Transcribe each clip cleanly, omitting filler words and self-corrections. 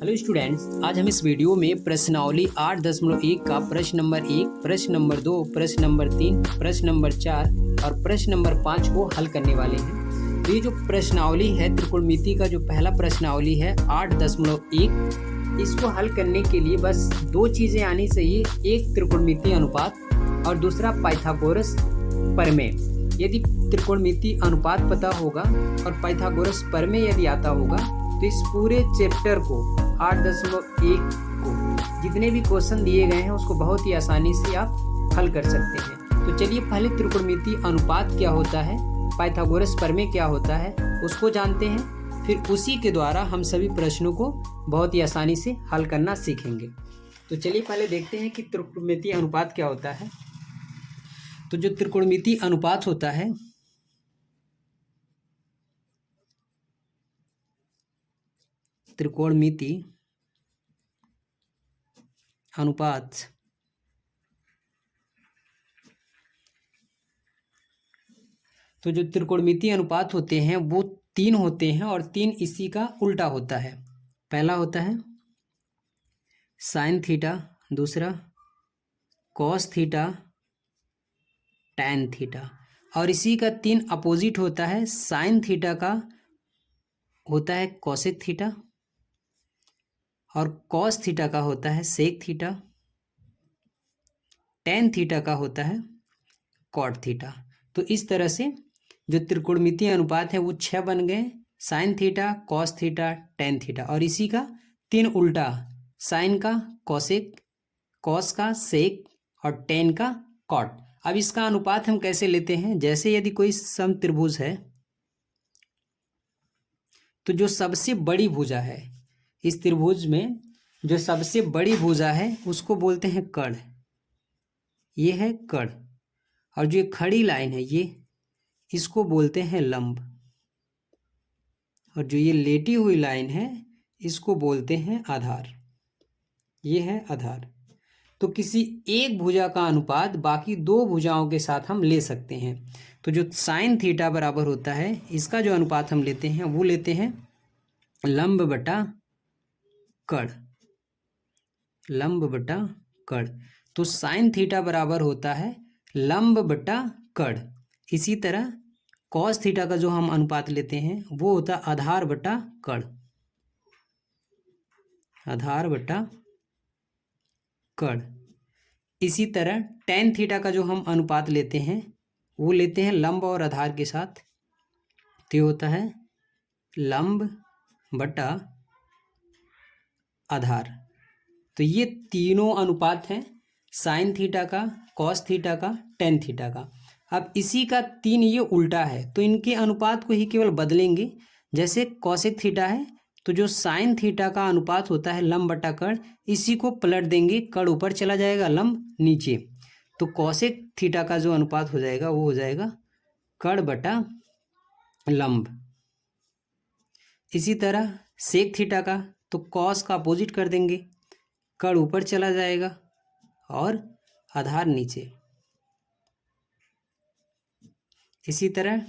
Hello students, आज हम इस वीडियो में प्रश्नावली 8.1 का प्रश्न नंबर 1, प्रश्न नंबर 2, प्रश्न नंबर 3, प्रश्न नंबर 4 और प्रश्न नंबर 5 को हल करने वाले हैं। तो ये जो प्रश्नावली है त्रिकोणमिति का जो पहला प्रश्नावली है 8.1, इसको हल करने के लिए बस दो चीज़ें आनी चाहिए, एक त्रिकोणमिति अनुपात और दूसरा पाइथागोरस प्रमेय। यदि त्रिकोणमिति अनुपात पता होगा और पाइथागोरस प्रमेय यदि आता होगा तो इस पूरे चैप्टर को 8.1 को जितने भी क्वेश्चन दिए गए हैं उसको बहुत ही आसानी से आप हल कर सकते हैं। तो चलिए पहले त्रिकोणमिति अनुपात क्या होता है, पाइथागोरस प्रमेय क्या होता है उसको जानते हैं, फिर उसी के द्वारा हम सभी प्रश्नों को बहुत ही आसानी से हल करना सीखेंगे। तो चलिए पहले देखते हैं कि त्रिकोणमिति अनुपात क्या होता है। तो जो त्रिकोणमिति अनुपात होता है, त्रिकोणमिति अनुपात तो जो त्रिकोणमिति अनुपात होते हैं वो तीन होते हैं और तीन इसी का उल्टा होता है। पहला होता है साइन थीटा, दूसरा कॉस थीटा, टैन थीटा, और इसी का तीन अपोजिट होता है। साइन थीटा का होता है कॉसेक थीटा और कॉस थीटा का होता है सेक थीटा, टैन थीटा का होता है कॉट थीटा। तो इस तरह से जो त्रिकोणमिति अनुपात है वो 6 बन गए, sign theta, cos theta, tan theta, और इसी का तीन उल्टा, साइन का कॉसेक, कॉस का सेक और टैन का कॉट। अब इसका अनुपात हम कैसे लेते हैं, जैसे यदि कोई समत्रिभुज है तो जो सबसे बड़ी भुजा है, इस त्रिभुज में जो सबसे बड़ी भुजा है उसको बोलते हैं कर्ण, ये है कर्ण, और जो ये खड़ी लाइन है ये इसको बोलते हैं लंब, और जो ये लेटी हुई लाइन है इसको बोलते हैं आधार, ये है आधार। तो किसी एक भुजा का अनुपात बाकी दो भुजाओं के साथ हम ले सकते हैं। तो जो साइन थीटा बराबर होता है इसका जो अनुपात हम लेते हैं वो लेते हैं लंब बटा कर्ण, लंब बटा कर्ण। तो साइन थीटा बराबर होता है लंब बटा कर्ण। इसी तरह कॉस थीटा का जो हम अनुपात लेते हैं वो होता है आधार बटा कर्ण, आधार बटा कर्ण। इसी तरह टैन थीटा का जो हम अनुपात लेते हैं वो लेते हैं लंब और आधार के साथ, तो ये होता है लंब बटा आधार। तो ये तीनों अनुपात हैं, साइन थीटा का, कॉस थीटा का, टैन थीटा का। अब इसी का तीन ये उल्टा है तो इनके अनुपात को ही केवल बदलेंगे। जैसे कॉसेक थीटा है तो जो साइन थीटा का अनुपात होता है लंब बटा कर्ण, इसी को पलट देंगे, कर्ण ऊपर चला जाएगा, लंब नीचे, तो कॉसेक थीटा का जो अनुपात हो जाएगा वो हो जाएगा कर्ण बटा लंब। इसी तरह सेक थीटा का तो कॉस का अपोजिट कर देंगे, कर्ण ऊपर चला जाएगा और आधार नीचे। इसी तरह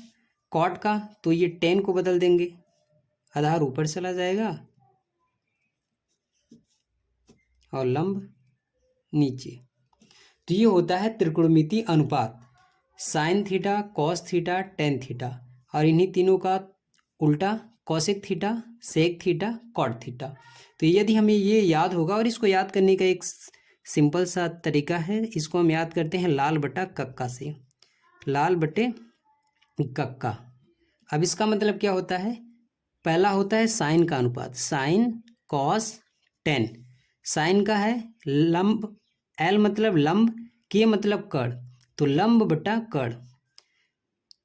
कॉट का तो ये टैन को बदल देंगे, आधार ऊपर चला जाएगा और लंब नीचे। तो ये होता है त्रिकोणमिति अनुपात, sine theta, cos theta, tan theta, और इन्हीं तीनों का उल्टा cosec theta, sec theta, cot theta. तो यदि हमें ये याद होगा, और इसको याद करने का एक सिंपल सा तरीका है, इसको हम याद करते हैं लाल बटा कक्का से, लाल बटे कक्का। अब इसका मतलब क्या होता है, पहला होता है साइन का अनुपात, साइन कॉस टैन। साइन का है लंब, एल मतलब लंब, के मतलब कर्ण, तो लंब बटा कर्ण।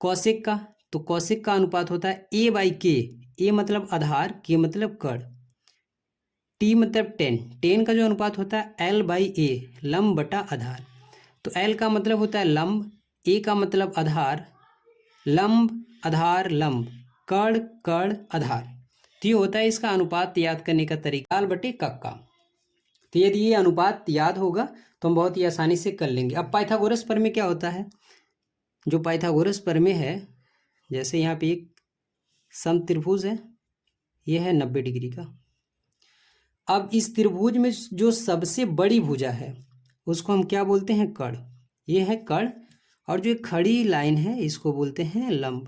कॉसेक का तो कॉसेक का अनुपात होता है ए बाई के, ए मतलब आधार, के मतलब कर्ण। टी मतलब टेन, टेन का जो अनुपात होता है एल बाई ए, लंब बटा आधार। तो एल का मतलब होता है लंब, ए का मतलब आधार, लंब आधार लंब, कर्ण कर्ण आधार। तो ये होता है इसका अनुपात याद करने का तरीका, लाल बटे कक्का। तो यदि ये अनुपात याद होगा तो हम बहुत ही आसानी से कर लेंगे। अब पाइथागोरस प्रमेय क्या होता है, जो पाइथागोरस प्रमेय है, जैसे यहाँ पे एक समत्रिभुज है, यह है 90 डिग्री का, अब इस त्रिभुज में जो सबसे बड़ी भुजा है उसको हम क्या बोलते हैं? कड़। ये है कड़, और जो खड़ी लाइन है इसको बोलते हैं लंब,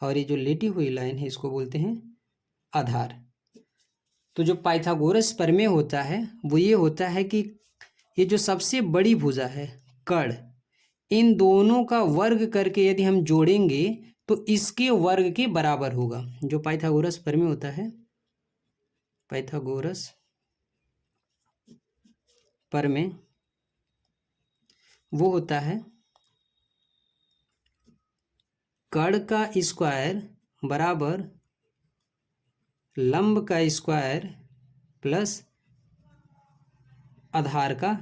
और ये जो लेटी हुई लाइन है इसको बोलते हैं आधार। तो जो पाइथागोरस प्रमेय होता है वो ये होता है कि ये जो सबसे बड़ी भुजा है कड़, इन दोनों का वर्ग करके यदि हम जोड़ेंगे तो इसके वर्ग के बराबर होगा। जो पाइथागोरस प्रमेय होता है, पाइथागोरस प्रमेय, वो होता है कड़ का स्क्वायर बराबर लंब का स्क्वायर प्लस आधार का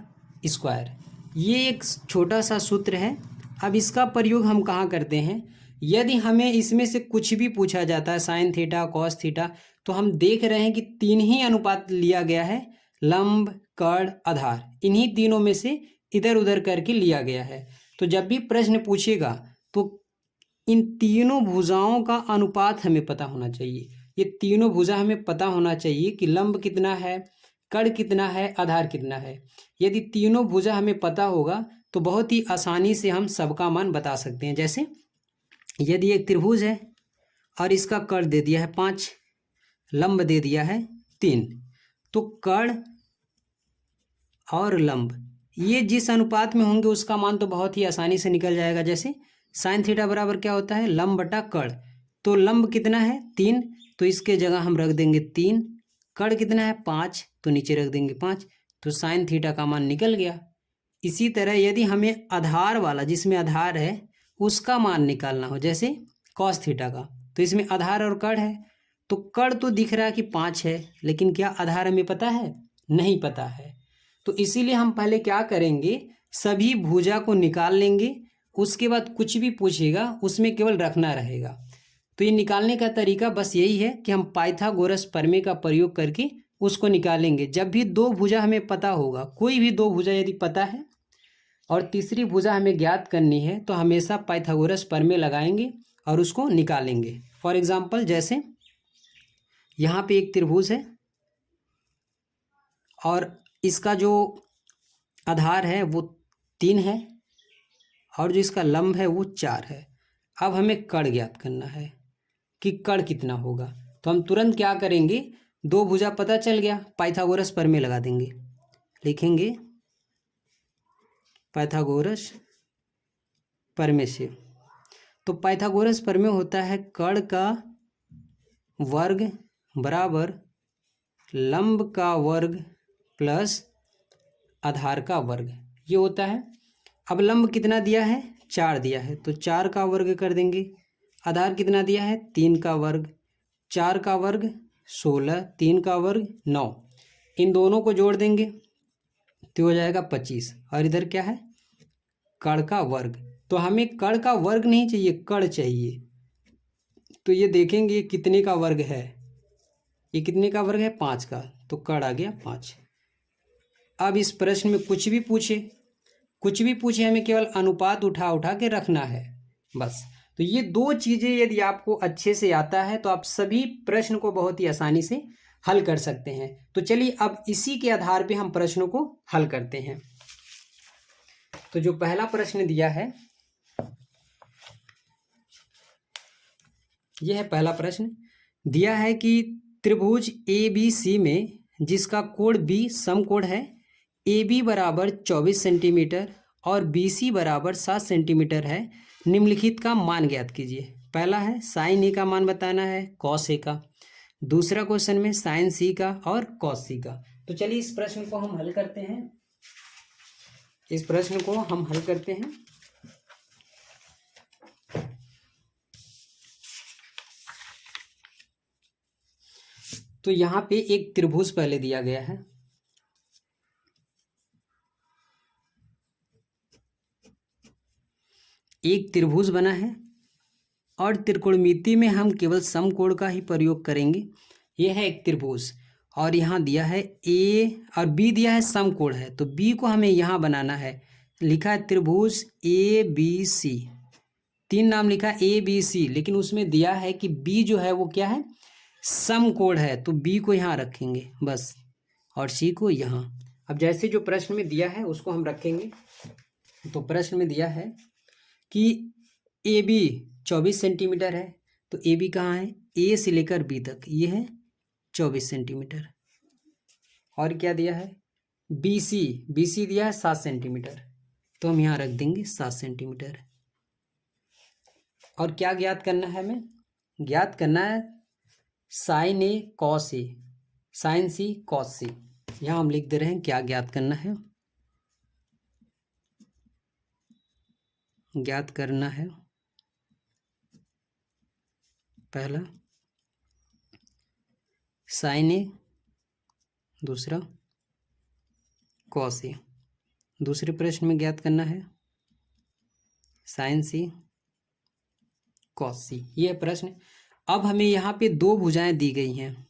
स्क्वायर। ये एक छोटा सा सूत्र है। अब इसका प्रयोग हम कहाँ करते हैं? यदि हमें इसमें से कुछ भी पूछा जाता है, साइन थीटा, कॉस थीटा, तो हम देख रहे हैं कि तीन ही अनुपात लिया गया है, लंब, कड़, आधार, इन्हीं तीनों में से इधर उधर करके लिया गया है। तो जब भी प्रश्न पूछेगा तो इन तीनों भुजाओं का अनुपात हमें पता होना चाहिए। ये तीनों भुजा हमें पता होना चाहिए कि लंब कितना है, कड़ कितना है, आधार कितना है। यदि तीनों भुजा हमें पता होगा तो बहुत ही आसानी से हम सबका मान बता सकते हैं। जैसे यदि एक त्रिभुज है और इसका कड़ दे दिया है 5, लंब दे दिया है 3, तो कड़ और लंब ये जिस अनुपात में होंगे उसका मान तो बहुत ही आसानी से निकल जाएगा। जैसे साइन थीटा बराबर क्या होता है? लंब बटा कड़। तो लंब कितना है? 3, तो इसके जगह हम रख देंगे 3। कड़ कितना है? 5, तो नीचे रख देंगे 5, तो साइन थीटा का मान निकल गया। इसी तरह यदि हमें आधार वाला, जिसमें आधार है, उसका मान निकालना हो, जैसे कॉस थीटा का, तो इसमें आधार और कड़ है, तो कड़ तो दिख रहा है कि 5 है, लेकिन क्या आधार हमें पता है? नहीं पता है। तो इसीलिए हम पहले क्या करेंगे, सभी भुजा को निकाल लेंगे, उसके बाद कुछ भी पूछेगा उसमें केवल रखना रहेगा। तो ये निकालने का तरीका बस यही है कि हम पाइथागोरस प्रमेय का प्रयोग करके उसको निकालेंगे। जब भी दो भुजा हमें पता होगा, कोई भी दो भुजा यदि पता है और तीसरी भुजा हमें ज्ञात करनी है, तो हमेशा पाइथागोरस प्रमेय लगाएंगे और उसको निकालेंगे। फॉर एग्जाम्पल, जैसे यहाँ पे एक त्रिभुज है और इसका जो आधार है वो 3 है और जो इसका लंब है वो 4 है। अब हमें कड़ ज्ञात करना है कि कड़ कितना होगा। तो हम तुरंत क्या करेंगे, दो भुजा पता चल गया, पाइथागोरस प्रमेय लगा देंगे। लिखेंगे पाइथागोरस प्रमेय से। तो पाइथागोरस प्रमेय होता है कड़ का वर्ग बराबर लंब का वर्ग प्लस आधार का वर्ग, ये होता है। अब लंब कितना दिया है? 4 दिया है, तो 4 का वर्ग कर देंगे। आधार कितना दिया है? 3 का वर्ग। 4 का वर्ग 16, 3 का वर्ग 9, इन दोनों को जोड़ देंगे तो हो जाएगा 25। और इधर क्या है? कड़ का वर्ग। तो हमें कड़ का वर्ग नहीं चाहिए, कड़ चाहिए। तो ये देखेंगे ये कितने का वर्ग है, ये कितने का वर्ग है? 5 का, तो कड़ आ गया 5। अब इस प्रश्न में कुछ भी पूछे, हमें केवल अनुपात उठा उठा के रखना है बस। तो ये दो चीज़ें यदि आपको अच्छे से आता है तो आप सभी प्रश्न को बहुत ही आसानी से हल कर सकते हैं। तो चलिए अब इसी के आधार पे हम प्रश्नों को हल करते हैं। तो जो पहला प्रश्न दिया है, यह है पहला प्रश्न। दिया है कि त्रिभुज ABC में जिसका कोण B समकोण है, AB बराबर 24 सेंटीमीटर और BC बराबर 7 सेंटीमीटर है, निम्नलिखित का मान ज्ञात कीजिए। पहला है साइन A का मान बताना है, कॉस A का। दूसरा क्वेश्चन में साइन C का और कॉस C का। तो चलिए इस प्रश्न को हम हल करते हैं। तो यहाँ पे एक त्रिभुज पहले दिया गया है, एक त्रिभुज बना है और त्रिकोणमिति में हम केवल समकोण का ही प्रयोग करेंगे। यह है एक त्रिभुज और यहाँ दिया है A और B दिया है, समकोण है, तो B को हमें यहाँ बनाना है। लिखा है त्रिभुज ABC, 3 नाम लिखा ABC, लेकिन उसमें दिया है कि B जो है वो क्या है? सम कोण है तो बी को यहाँ रखेंगे बस, और सी को यहाँ। अब जैसे जो प्रश्न में दिया है उसको हम रखेंगे। तो प्रश्न में दिया है कि ए बी 24 सेंटीमीटर है, तो ए बी कहाँ है, ए से लेकर बी तक ये है 24 सेंटीमीटर। और क्या दिया है, बी सी दिया है 7 सेंटीमीटर, तो हम यहाँ रख देंगे 7 सेंटीमीटर। और क्या ज्ञात करना है, हमें ज्ञात करना है sign A cos A, sign C cos सी। यहाँ हम लिख दे रहे हैं क्या ज्ञात करना है, ज्ञात करना है पहला साइन ए, दूसरा कॉस ए। दूसरे प्रश्न में ज्ञात करना है साइन सी कॉस सी, ये प्रश्न। अब हमें यहाँ पे दो भुजाएं दी गई हैं,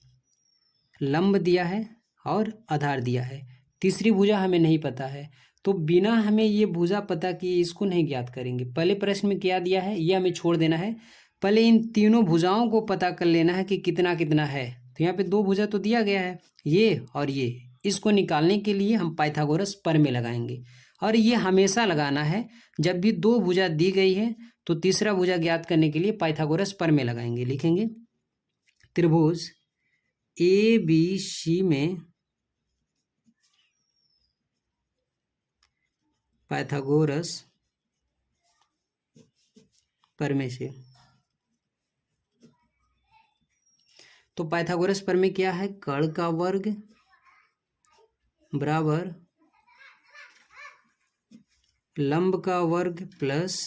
लंब दिया है और आधार दिया है, तीसरी भुजा हमें नहीं पता है। तो बिना हमें ये भुजा पता किए इसको नहीं ज्ञात करेंगे। पहले प्रश्न में क्या दिया है ये हमें छोड़ देना है, पहले इन तीनों भुजाओं को पता कर लेना है कि कितना कितना है। तो यहाँ पे दो भुजा तो दिया गया है, ये और ये, इसको निकालने के लिए हम पाइथागोरस प्रमेय लगाएंगे। और ये हमेशा लगाना है, जब भी दो भुजा दी गई है तो तीसरा भुजा ज्ञात करने के लिए पाइथागोरस प्रमेय लगाएंगे। लिखेंगे त्रिभुज ए बी सी में पाइथागोरस प्रमेय से। तो पाइथागोरस प्रमेय क्या है, कर्ण का वर्ग बराबर लंब का वर्ग प्लस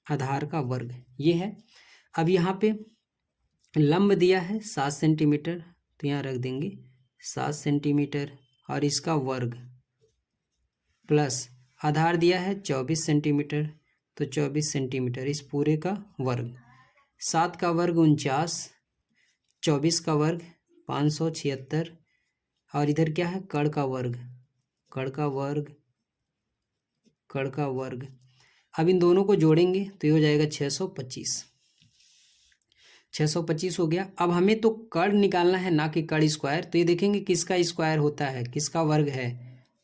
आधार का वर्ग, ये है। अब यहाँ पे लंब दिया है 7 सेंटीमीटर, तो यहाँ रख देंगे 7 सेंटीमीटर, और इसका वर्ग प्लस आधार दिया है 24 सेंटीमीटर, तो 24 सेंटीमीटर इस पूरे का वर्ग। 7 का वर्ग 49, 24 का वर्ग 576, और इधर क्या है कर्ण का वर्ग, कर्ण का वर्ग, कर्ण का वर्ग। अब इन दोनों को जोड़ेंगे तो ये हो जाएगा 625, 625 हो गया। अब हमें तो कर्ण निकालना है ना कि कर्ण स्क्वायर, तो ये देखेंगे किसका स्क्वायर होता है, किसका वर्ग है,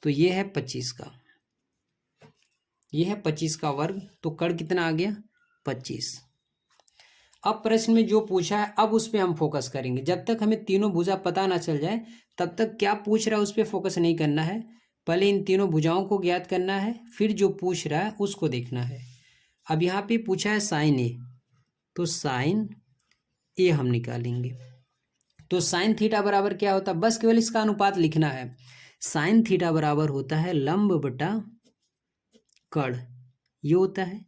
तो ये है 25 का, ये है 25 का वर्ग। तो कर्ण कितना आ गया 25। अब प्रश्न में जो पूछा है अब उस पर हम फोकस करेंगे। जब तक हमें तीनों भुजा पता ना चल जाए तब तक क्या पूछ रहा है उस पर फोकस नहीं करना है, पहले इन तीनों भुजाओं को ज्ञात करना है, फिर जो पूछ रहा है उसको देखना है। अब यहाँ पे पूछा है साइन ए, तो साइन ए हम निकालेंगे। तो साइन थीटा बराबर क्या होता है, बस केवल इसका अनुपात लिखना है। साइन थीटा बराबर होता है लंब बटा कर्ण, ये होता है।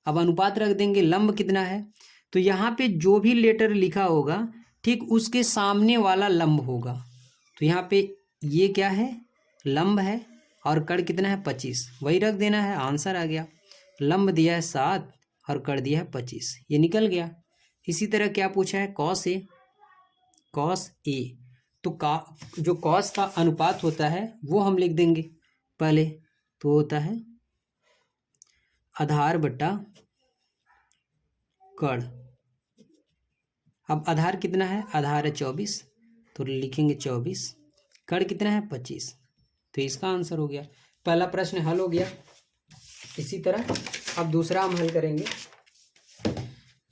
अब अनुपात रख देंगे, लंब कितना है, तो यहाँ पे जो भी लेटर लिखा होगा ठीक उसके सामने वाला लंब होगा। तो यहाँ पे ये क्या है लंब है, और कर्ण कितना है 25, वही रख देना है, आंसर आ गया। लंब दिया है 7 और कर्ण दिया है 25, ये निकल गया। इसी तरह क्या पूछा है कॉस ए, कॉस ए, तो जो कॉस का अनुपात होता है वो हम लिख देंगे पहले, तो होता है आधार बटा कर्ण। अब आधार कितना है, आधार है 24, तो लिखेंगे 24, कर्ण कितना है 25, तो इसका आंसर हो गया। पहला प्रश्न हल हो गया। इसी तरह अब दूसरा हम हल करेंगे।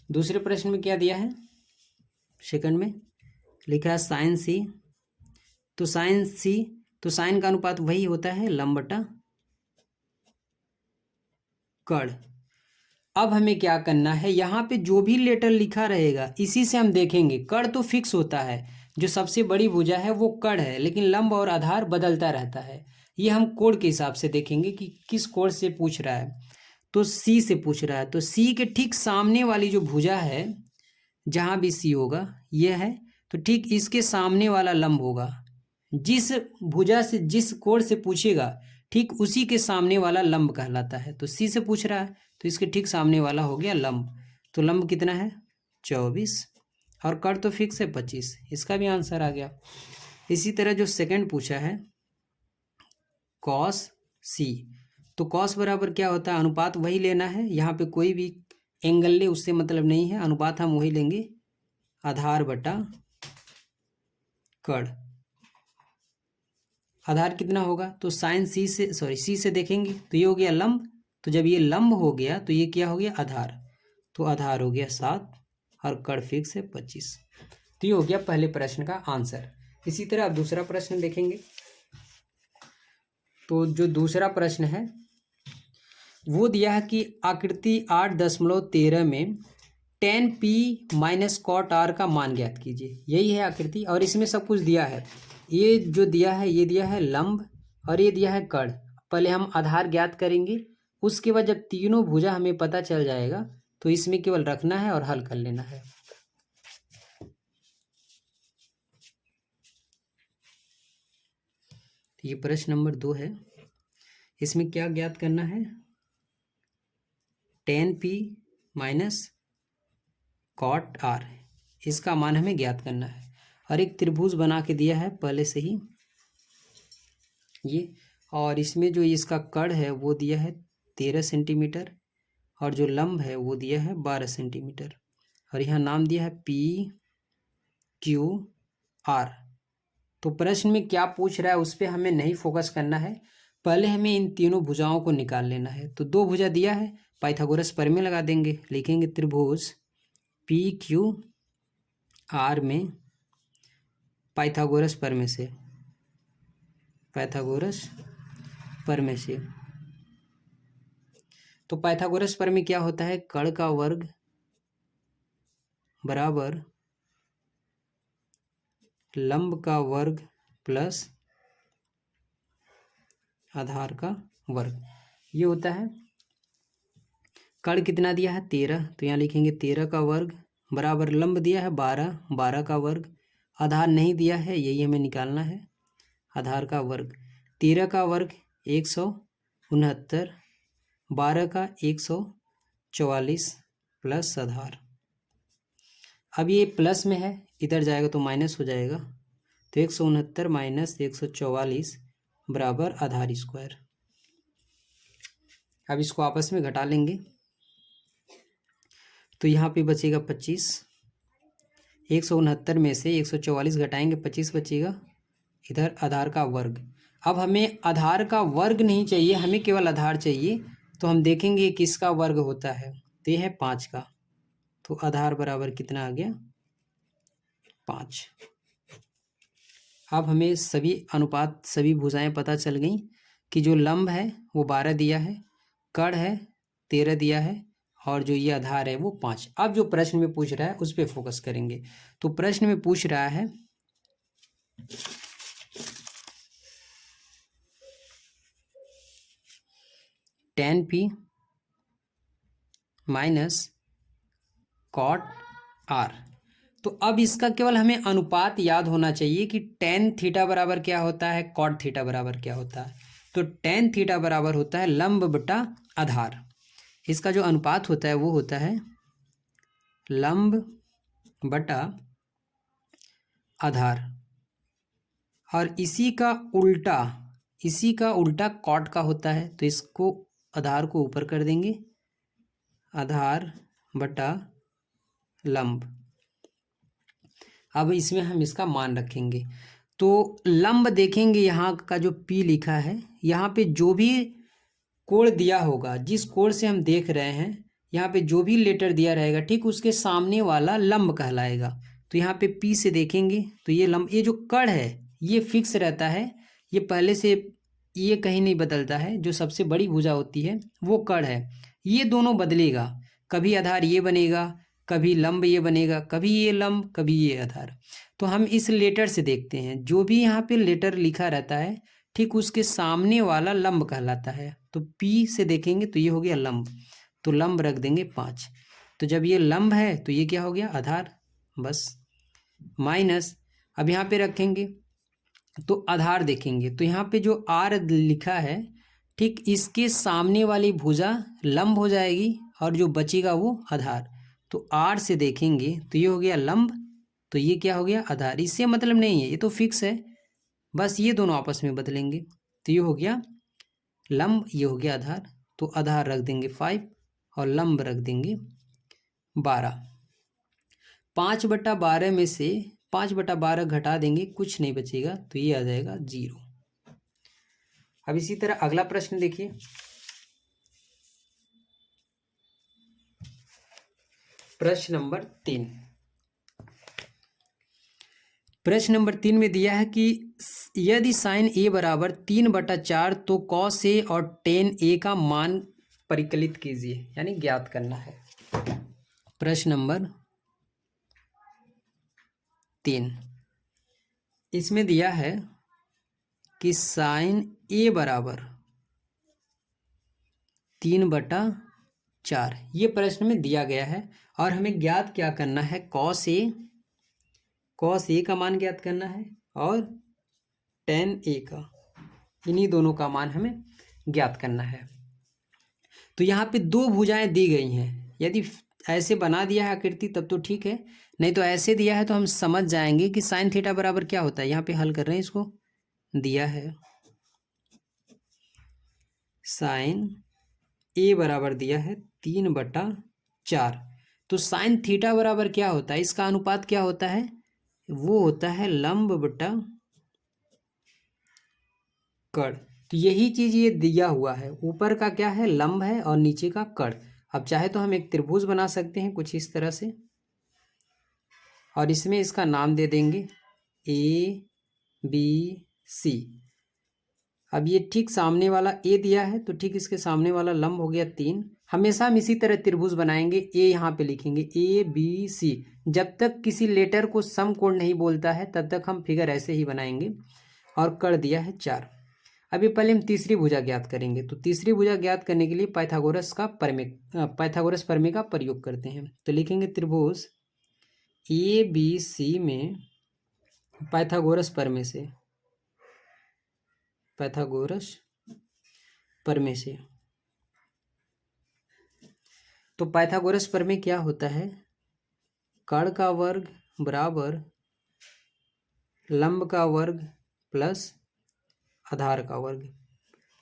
दूसरे प्रश्न में क्या दिया है, सेकंड में लिखा है साइन सी, तो साइन सी, तो साइन का अनुपात वही होता है लंब बटा कर्ण। अब हमें क्या करना है, यहाँ पे जो भी लेटर लिखा रहेगा इसी से हम देखेंगे। कर्ण तो फिक्स होता है, जो सबसे बड़ी भुजा है वो कर्ण है, लेकिन लंब और आधार बदलता रहता है। ये हम कोण के हिसाब से देखेंगे कि किस कोण से पूछ रहा है। तो सी से पूछ रहा है, तो सी के ठीक सामने वाली जो भुजा है, जहाँ भी सी होगा ये है, तो ठीक इसके सामने वाला लंब होगा। जिस भुजा से जिस कोण से पूछेगा ठीक उसी के सामने वाला लंब कहलाता है। तो सी से पूछ रहा है तो इसके ठीक सामने वाला हो गया लंब। तो लंब कितना है 24, और कर्ण तो फिक्स है 25, इसका भी आंसर आ गया। इसी तरह जो सेकंड पूछा है कॉस सी, तो कॉस बराबर क्या होता है, अनुपात वही लेना है। यहाँ पे कोई भी एंगल ले उससे मतलब नहीं है, अनुपात हम वही लेंगे आधार बटा कड़। आधार कितना होगा, तो साइन सी से देखेंगे तो ये हो गया लंब, तो जब ये लंब हो गया तो ये क्या हो गया आधार, तो आधार हो गया 7 और कड़ फिक्स है 25। तो ये हो गया पहले प्रश्न का आंसर। इसी तरह अब दूसरा प्रश्न देखेंगे। तो जो दूसरा प्रश्न है वो दिया है कि आकृति 8.13 में tan p minus cot r का मान ज्ञात कीजिए। यही है आकृति और इसमें सब कुछ दिया है। ये जो दिया है ये दिया है लंब और ये दिया है कड़। पहले हम आधार ज्ञात करेंगे, उसके बाद जब तीनों भुजा हमें पता चल जाएगा तो इसमें केवल रखना है और हल कर लेना है। ये प्रश्न नंबर 2 है। इसमें क्या ज्ञात करना है, tan p minus cot r, इसका मान हमें ज्ञात करना है। और एक त्रिभुज बना के दिया है पहले से ही ये, और इसमें जो इसका कड़ है वो दिया है 13 सेंटीमीटर और जो लंब है वो दिया है 12 सेंटीमीटर और यहाँ नाम दिया है p q r। तो प्रश्न में क्या पूछ रहा है उस पर हमें नहीं फोकस करना है, पहले हमें इन तीनों भुजाओं को निकाल लेना है। तो दो भुजा दिया है, पाइथागोरस प्रमेय लगा देंगे, लिखेंगे त्रिभुज पी क्यू आर में पाइथागोरस प्रमेय से, पाइथागोरस प्रमेय से। तो पाइथागोरस प्रमेय क्या होता है, कड़ का वर्ग बराबर लंब का वर्ग प्लस आधार का वर्ग, ये होता है। कड़ कितना दिया है 13, तो यहाँ लिखेंगे 13 का वर्ग बराबर लंब दिया है 12, 12 का वर्ग, आधार नहीं दिया है यही हमें निकालना है, आधार का वर्ग। 13 का वर्ग 169, 12 का 144 प्लस आधार। अब ये प्लस में है, इधर जाएगा तो माइनस हो जाएगा, तो 169 माइनस 144 बराबर आधार स्क्वायर। अब इसको आपस में घटा लेंगे तो यहाँ पे बचेगा 25, 169 में से 144 घटाएंगे 25 बचेगा, इधर आधार का वर्ग। अब हमें आधार का वर्ग नहीं चाहिए, हमें केवल आधार चाहिए, तो हम देखेंगे किसका वर्ग होता है, तो ये है 5 का, तो आधार बराबर कितना आ गया 5। अब हमें सभी अनुपात सभी भुजाएं पता चल गई कि जो लंब है वो 12 दिया है, कड़ है 13 दिया है और जो ये आधार है वो 5। अब जो प्रश्न में पूछ रहा है उस पर फोकस करेंगे। तो प्रश्न में पूछ रहा है tan p minus cot r। तो अब इसका केवल हमें अनुपात याद होना चाहिए कि tan थीटा बराबर क्या होता है, कॉट थीटा बराबर क्या होता है। तो tan थीटा बराबर होता है लंब बटा आधार, इसका जो अनुपात होता है वो होता है लंब बटा आधार, और इसी का उल्टा कॉट का होता है, तो इसको आधार को ऊपर कर देंगे, आधार बटा लंब। अब इसमें हम इसका मान रखेंगे, तो लंब देखेंगे यहाँ का जो P लिखा है, यहाँ पे जो भी कोण दिया होगा, जिस कोण से हम देख रहे हैं यहाँ पे जो भी लेटर दिया रहेगा ठीक उसके सामने वाला लंब कहलाएगा। तो यहाँ पे P से देखेंगे तो ये लंब, ये जो कड़ है ये फिक्स रहता है, ये पहले से ये कहीं नहीं बदलता है, जो सबसे बड़ी भुजा होती है वो कड़ है। ये दोनों बदलेगा, कभी आधार ये बनेगा, कभी लंब ये बनेगा, कभी ये लंब, कभी ये आधार। तो हम इस लेटर से देखते हैं, जो भी यहाँ पे लेटर लिखा रहता है ठीक उसके सामने वाला लंब कहलाता है। तो P से देखेंगे तो ये हो गया लंब, तो लंब रख देंगे 5। तो जब ये लंब है तो ये क्या हो गया आधार, बस माइनस। अब यहाँ पे रखेंगे तो आधार देखेंगे, तो यहाँ पे जो R लिखा है ठीक इसके सामने वाली भुजा लंब हो जाएगी और जो बचेगा वो आधार। तो R से देखेंगे तो ये हो गया लंब, तो ये क्या हो गया आधार। इससे मतलब नहीं है, ये तो फिक्स है, बस ये दोनों आपस में बदलेंगे। तो ये हो गया लंब, ये हो गया आधार, तो आधार रख देंगे 5 और लंब रख देंगे 12। 5/12 में से 5/12 घटा देंगे, कुछ नहीं बचेगा, तो ये आ जाएगा 0। अब इसी तरह अगला प्रश्न देखिए। प्रश्न नंबर 3। प्रश्न नंबर 3 में दिया है कि यदि साइन ए बराबर 3/4 तो कॉस ए और टेन ए का मान परिकलित कीजिए, यानी ज्ञात करना है। प्रश्न नंबर 3, इसमें दिया है कि साइन ए बराबर 3/4, ये प्रश्न में दिया गया है और हमें ज्ञात क्या करना है, कॉस ए का मान ज्ञात करना है और टेन ए का, इन्हीं दोनों का मान हमें ज्ञात करना है। तो यहाँ पे दो भुजाएं दी गई हैं, यदि ऐसे बना दिया है आकृति तब तो ठीक है, नहीं तो ऐसे दिया है तो हम समझ जाएंगे कि साइन थीटा बराबर क्या होता है। यहाँ पे हल कर रहे हैं, इसको दिया है साइन ए बराबर दिया है 3/4, तो साइन थीटा बराबर क्या होता है, इसका अनुपात क्या होता है, वो होता है लंब बटा कड़। तो यही चीज ये दिया हुआ है, ऊपर का क्या है, लंब है और नीचे का कड़। अब चाहे तो हम एक त्रिभुज बना सकते हैं कुछ इस तरह से, और इसमें इसका नाम दे देंगे ABC। अब ये ठीक सामने वाला ए दिया है तो ठीक इसके सामने वाला लंब हो गया 3। हमेशा हम इसी तरह त्रिभुज बनाएंगे, ए यहाँ पे लिखेंगे ABC। जब तक किसी लेटर को समकोण नहीं बोलता है तब तक हम फिगर ऐसे ही बनाएंगे, और कर दिया है 4। अभी पहले हम तीसरी भुजा ज्ञात करेंगे, तो तीसरी भुजा ज्ञात करने के लिए पाइथागोरस प्रमेय का प्रयोग करते हैं। तो लिखेंगे त्रिभुज ABC में पाइथागोरस प्रमेय से, तो पाइथागोरस प्रमेय क्या होता है, कड़ का वर्ग बराबर लंब का वर्ग प्लस आधार का वर्ग।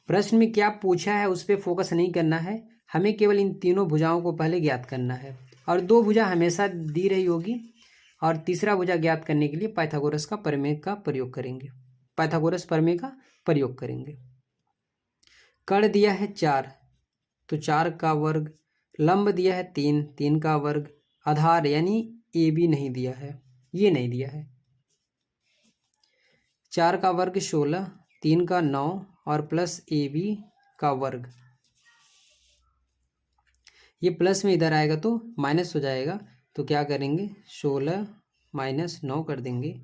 प्रश्न में क्या पूछा है उस पर फोकस नहीं करना है, हमें केवल इन तीनों भुजाओं को पहले ज्ञात करना है, और दो भुजा हमेशा दी रही होगी, और तीसरा भुजा ज्ञात करने के लिए पाइथागोरस प्रमेय का प्रयोग करेंगे। कड़ दिया है 4, तो 4 का वर्ग, लंब दिया है 3 का वर्ग, आधार यानी AB नहीं दिया है, ये नहीं दिया है। 4 का वर्ग 16, 3 का 9 और प्लस AB का वर्ग, ये प्लस में इधर आएगा तो माइनस हो जाएगा, तो क्या करेंगे 16 - 9 कर देंगे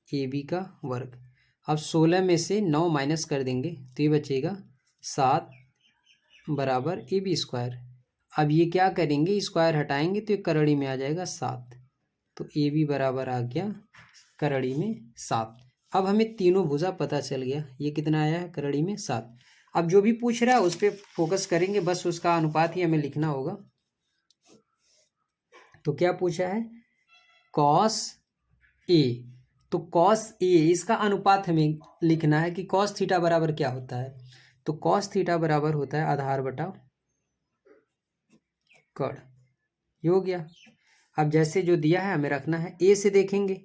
AB का वर्ग। अब 16 में से 9 माइनस कर देंगे तो ये बचेगा 7 बराबर AB²। अब ये क्या करेंगे, स्क्वायर हटाएंगे तो ये करड़ी में आ जाएगा 7, तो AB बराबर आ गया करड़ी में 7। अब हमें तीनों भुजा पता चल गया, ये कितना आया है करड़ी में 7। अब जो भी पूछ रहा है उस पर फोकस करेंगे, बस उसका अनुपात ही हमें लिखना होगा। तो क्या पूछा है, कॉस ए, तो कॉस ए इसका अनुपात हमें लिखना है कि कॉस थीटा बराबर क्या होता है, तो कॉस थीटा बराबर होता है आधार बटा कड़, ये हो गया। अब जैसे जो दिया है हमें रखना है, ए से देखेंगे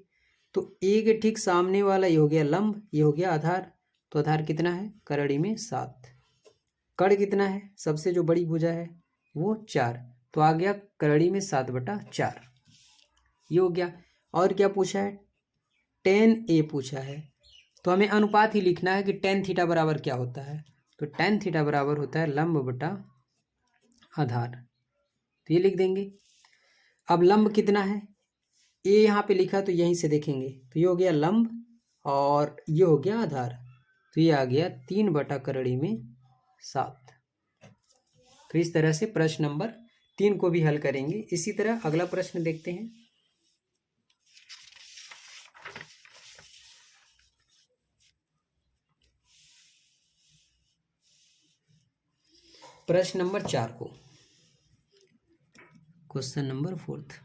तो ए के ठीक सामने वाला ये हो गया लंब, ये हो गया आधार, तो आधार कितना है करड़ी में 7, कड़ कितना है सबसे जो बड़ी भुजा है वो 4, तो आ गया करड़ी में 7/4, ये हो गया। और क्या पूछा है, टेन ए पूछा है, तो हमें अनुपात ही लिखना है कि टेन थीटा बराबर क्या होता है, तो टेन थीटा बराबर होता है लंब बटा आधार, तो ये लिख देंगे। अब लंब कितना है, ए यहाँ पे लिखा तो यहीं से देखेंगे, तो ये हो गया लंब और ये हो गया आधार, तो ये आ गया 3/7। तो इस तरह से प्रश्न नंबर 3 को भी हल करेंगे। इसी तरह अगला प्रश्न देखते हैं। प्रश्न नंबर 4 को, क्वेश्चन नंबर 4।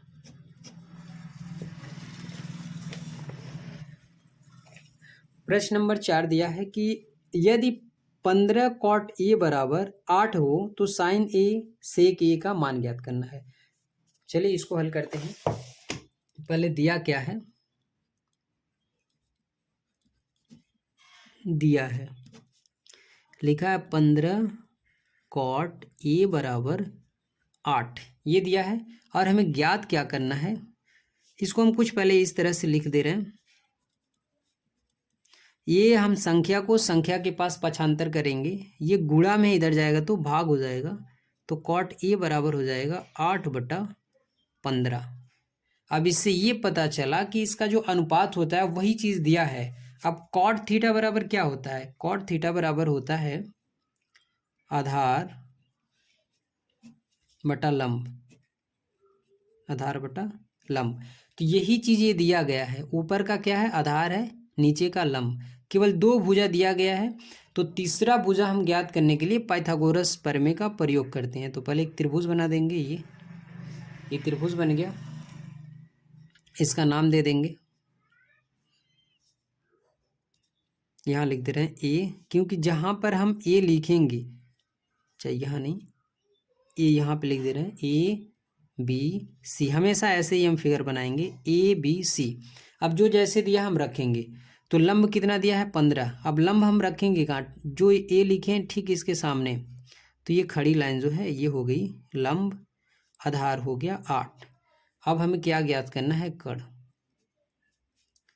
प्रश्न नंबर 4 दिया है कि यदि 15 कॉट ए बराबर 8 हो तो साइन ए सेक ए का मान ज्ञात करना है। चलिए इसको हल करते हैं। पहले दिया क्या है, दिया है लिखा है 15 कॉट ए बराबर 8, ये दिया है। और हमें ज्ञात क्या करना है, इसको हम कुछ पहले इस तरह से लिख दे रहे हैं। ये हम संख्या को संख्या के पास पक्षांतर करेंगे, ये गुणा में इधर जाएगा तो भाग हो जाएगा, तो कॉट ए बराबर हो जाएगा 8/15। अब इससे ये पता चला कि इसका जो अनुपात होता है वही चीज़ दिया है। अब कॉट थीटा बराबर क्या होता है, कॉट थीटा बराबर होता है आधार बटा लंब, आधार बटा लंब। तो यही चीज़ ये दिया गया है, ऊपर का क्या है आधार है, नीचे का लंब, केवल 2 भुजा दिया गया है। तो तीसरा भुजा हम ज्ञात करने के लिए पाइथागोरस प्रमेय का प्रयोग करते हैं। तो पहले एक त्रिभुज बना देंगे, ये त्रिभुज बन गया, इसका नाम दे देंगे, यहाँ लिख दे रहे हैं ए, क्योंकि जहाँ पर हम ए लिखेंगे, चाहे यहाँ नहीं, ए यहाँ पे लिख दे रहे हैं ए बी सी, हमेशा ऐसे ही हम फिगर बनाएंगे ए बी सी। अब जो जैसे दिया हम रखेंगे, तो लंब कितना दिया है 15, अब लंब हम रखेंगे कहाँ, जो ए लिखे हैं ठीक इसके सामने, तो ये खड़ी लाइन जो है ये हो गई लंब, आधार हो गया 8। अब हमें क्या ज्ञात करना है, कड़।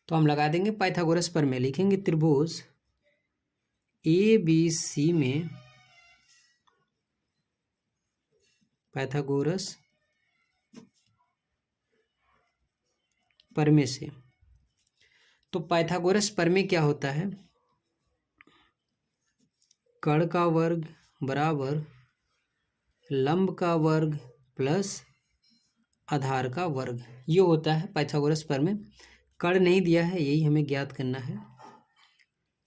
तो हम लगा देंगे पाइथागोरस प्रमेय, लिखेंगे त्रिभुज ए बी सी में पाइथागोरस प्रमेय से। तो पाइथागोरस प्रमेय क्या होता है, कड़ का वर्ग बराबर लंब का वर्ग प्लस आधार का वर्ग, ये होता है पाइथागोरस प्रमेय। कड़ नहीं दिया है, यही हमें ज्ञात करना है।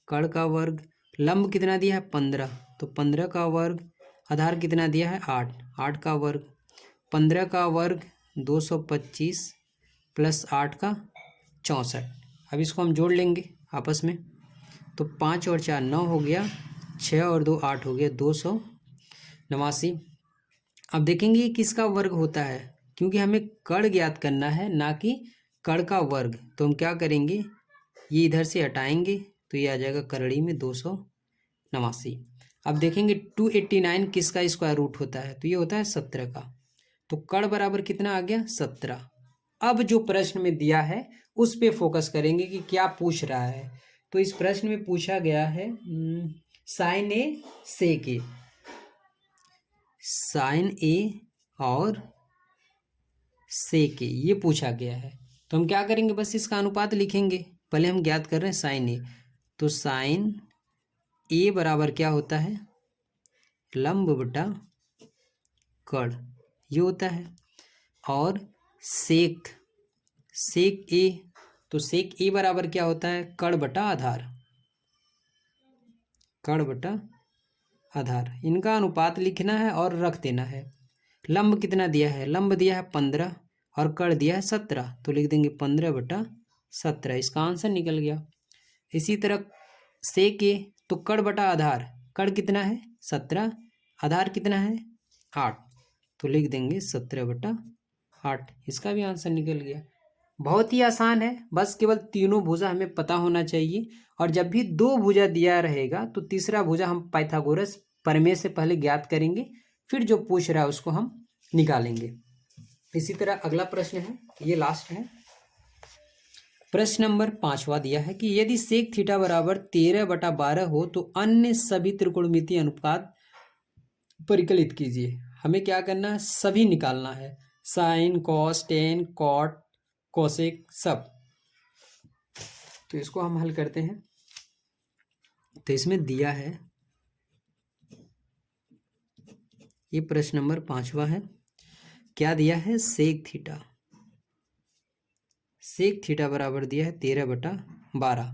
कड़ का वर्ग, लंब कितना दिया है 15, तो 15 का वर्ग, आधार कितना दिया है 8, 8 का वर्ग, 15 का वर्ग 225 प्लस 8 का 64। अब इसको हम जोड़ लेंगे आपस में, तो 5 और 4 9 हो गया, 6 और 2 8 हो गया, 289। अब देखेंगे ये किसका वर्ग होता है, क्योंकि हमें कड़ ज्ञात करना है ना कि कड़ का वर्ग। तो हम क्या करेंगे, ये इधर से हटाएंगे तो ये आ जाएगा करड़ी में 289। अब देखेंगे 289 किसका स्क्वायर रूट होता है, तो ये होता है 17 का। तो कड़ बराबर कितना आ गया 17। अब जो प्रश्न में दिया है उस पे फोकस करेंगे कि क्या पूछ रहा है। तो इस प्रश्न में पूछा गया है साइन ए सेक ए, साइन ए और सेक ए, ये पूछा गया है। तो हम क्या करेंगे, बस इसका अनुपात लिखेंगे। पहले हम ज्ञात कर रहे हैं साइन ए, तो साइन ए बराबर क्या होता है लंब बटा कड़, ये होता है। और सेक, सेक ए, तो सेक ए बराबर क्या होता है कड़ बटा आधार, कड़ बटा आधार। इनका अनुपात लिखना है और रख देना है। लंब कितना दिया है, लंब दिया है 15 और कड़ दिया है 17, तो लिख देंगे 15/17, इसका आंसर निकल गया। इसी तरह सेक ए, तो कड़ बटा आधार, कड़ कितना है 17, आधार कितना है 8, तो लिख देंगे 17/8, इसका भी आंसर निकल गया। बहुत ही आसान है, बस केवल तीनों भुजा हमें पता होना चाहिए। और जब भी 2 भुजा दिया रहेगा तो तीसरा भुजा हम पाइथागोरस प्रमेय से पहले ज्ञात करेंगे, फिर जो पूछ रहा है उसको हम निकालेंगे। इसी तरह अगला प्रश्न है, ये लास्ट है, प्रश्न नंबर 5वां दिया है कि यदि सेक थीटा बराबर 13/12 हो तो अन्य सभी त्रिकोणमितीय अनुपात परिकलित कीजिए। हमें क्या करना है, सभी निकालना है, sine cos tan cot cosec सब। तो इसको हम हल करते हैं। तो इसमें दिया है, ये प्रश्न नंबर 5वां है, क्या दिया है सेक थीटा, सेक थीटा बराबर दिया है 13/12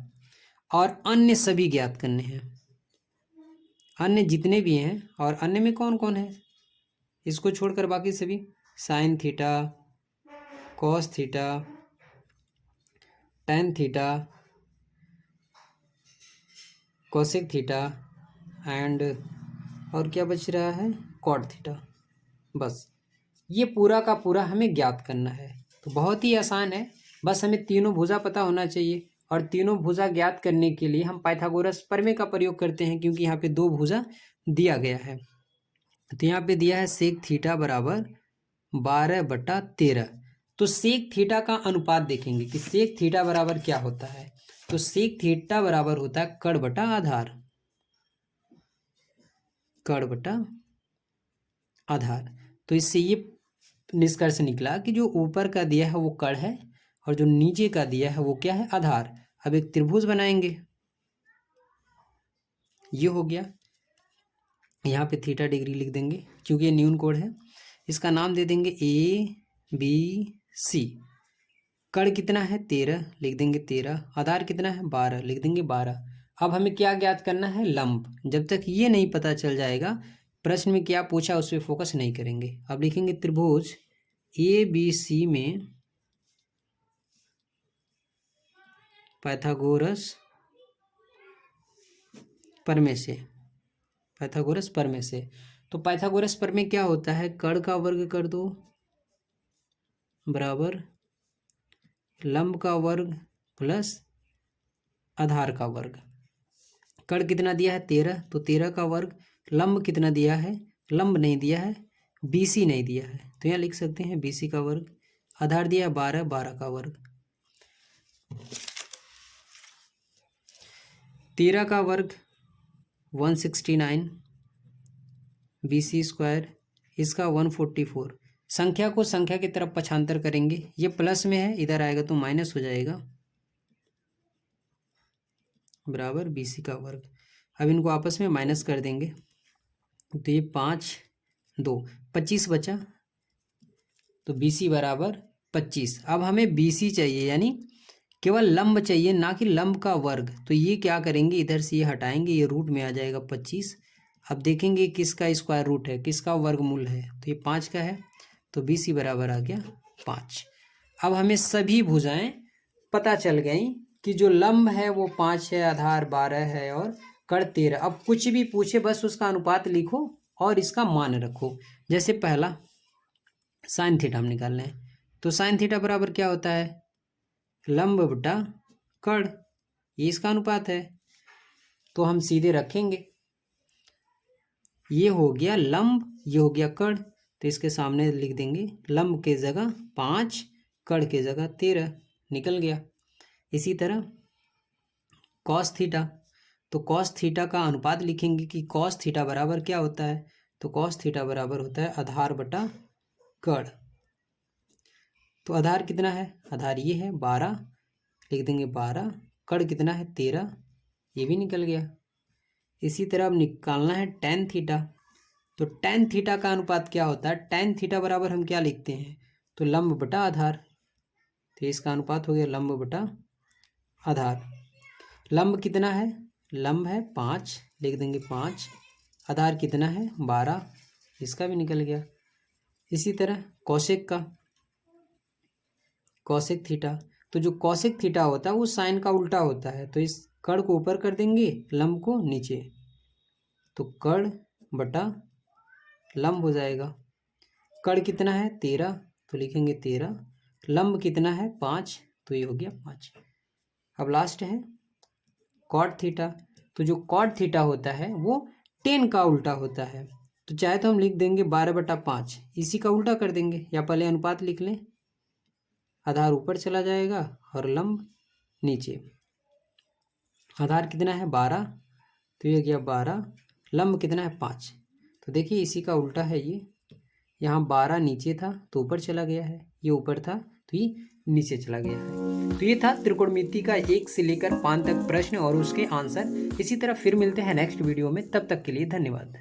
और अन्य सभी ज्ञात करने हैं, अन्य जितने भी हैं। और अन्य में कौन कौन है, इसको छोड़कर बाकी सभी, sign theta, cos theta, tan theta, cosec theta and और क्या बच रहा है कॉट थीटा। बस ये पूरा का पूरा हमें ज्ञात करना है। तो बहुत ही आसान है, बस हमें तीनों भुजा पता होना चाहिए, और तीनों भुजा ज्ञात करने के लिए हम पाइथागोरस प्रमेय का प्रयोग करते हैं, क्योंकि यहाँ पे दो भुजा दिया गया है। तो यहाँ पे दिया है सेक थीटा बराबर 12/13। तो सेक थीटा का अनुपात देखेंगे कि सेक थीटा बराबर क्या होता है। तो सेक थीटा बराबर होता है कड़ बटा आधार, कड़ बटा आधार। तो इससे ये निष्कर्ष निकला कि जो ऊपर का दिया है वो कड़ है, और जो नीचे का दिया है वो क्या है, आधार। अब एक त्रिभुज बनाएंगे, ये हो गया। यहाँ पे थीटा डिग्री लिख देंगे क्योंकि ये न्यून कोण है। इसका नाम दे देंगे ABC। कड़ कितना है 13, लिख देंगे 13। आधार कितना है 12, लिख देंगे 12। अब हमें क्या ज्ञात करना है, लंब। जब तक ये नहीं पता चल जाएगा प्रश्न में क्या पूछा उस पर फोकस नहीं करेंगे। अब लिखेंगे त्रिभुज ABC में पाइथागोरस प्रमेय से, पाइथागोरस प्रमेय से। तो पाइथागोरस प्रमेय क्या होता है, कड़ का वर्ग कर दो बराबर लंब का वर्ग प्लस आधार का वर्ग। कड़ कितना दिया है 13, तो 13 का वर्ग। लंब कितना दिया है, लंब नहीं दिया है, BC नहीं दिया है, तो यहाँ लिख सकते हैं BC का वर्ग। आधार दिया है 12, 12 का वर्ग। 13 का वर्ग 169, BC स्क्वायर इसका 144। संख्या को संख्या की तरफ पक्षांतर करेंगे, ये प्लस में है, इधर आएगा तो माइनस हो जाएगा, बराबर BC का वर्ग। अब इनको आपस में माइनस कर देंगे, तो ये 5 2 25 बचा, तो BC बराबर 25। अब हमें BC चाहिए, यानी केवल लंब चाहिए, ना कि लंब का वर्ग। तो ये क्या करेंगे, इधर से ये हटाएंगे, ये रूट में आ जाएगा 25। अब देखेंगे किसका स्क्वायर रूट है, किसका वर्गमूल है, तो ये 5 का है, तो BC बराबर आ गया 5। अब हमें सभी भुजाएं पता चल गई कि जो लंब है वो 5 है, आधार 12 है और कड़ 13। अब कुछ भी पूछे बस उसका अनुपात लिखो और इसका मान रखो। जैसे पहला साइन थीटा हम निकाल रहे हैं, तो साइन थीटा बराबर क्या होता है, लंब बटा कड़, ये इसका अनुपात है। तो हम सीधे रखेंगे, ये हो गया लंब, ये हो गया कड़, तो इसके सामने लिख देंगे लंब के जगह 5, कड़ के जगह 13, निकल गया। इसी तरह कॉस थीटा, तो कॉस थीटा का अनुपात लिखेंगे कि कॉस थीटा बराबर क्या होता है, तो कॉस थीटा बराबर होता है आधार बटा कड़। तो आधार कितना है, आधार ये है 12, लिख देंगे 12, कड़ कितना है 13, ये भी निकल गया। इसी तरह अब निकालना है टेन थीटा, तो टेन थीटा का अनुपात क्या होता है, टेन थीटा बराबर हम क्या लिखते हैं, तो लंब बटा आधार, तो इसका अनुपात हो गया लंब बटा आधार। लंब कितना है, लंब है 5, लिख देंगे 5, आधार कितना है 12, इसका भी निकल गया। इसी तरह कौशिक का, कौशिक थीटा, तो जो कौशिक थीटा होता है वो साइन का उल्टा होता है, तो इस कड़ को ऊपर कर देंगे, लंब को नीचे, तो कड़ बटा लंब हो जाएगा। कड़ कितना है 13, तो लिखेंगे 13, लंब कितना है 5, तो ये हो गया 5। अब लास्ट है कॉट थीटा, तो जो कॉट थीटा होता है वो टेन का उल्टा होता है, तो चाहे तो हम लिख देंगे 12/5, इसी का उल्टा कर देंगे, या पहले अनुपात लिख लें, आधार ऊपर चला जाएगा और लंब नीचे। आधार कितना है 12, तो ये गया 12, लंब कितना है 5, तो देखिए इसी का उल्टा है ये, यहाँ 12 नीचे था तो ऊपर चला गया है, ये ऊपर था तो ये नीचे चला गया है। तो ये था त्रिकोणमिति का 1 से लेकर 5 तक प्रश्न और उसके आंसर। इसी तरह फिर मिलते हैं नेक्स्ट वीडियो में, तब तक के लिए धन्यवाद।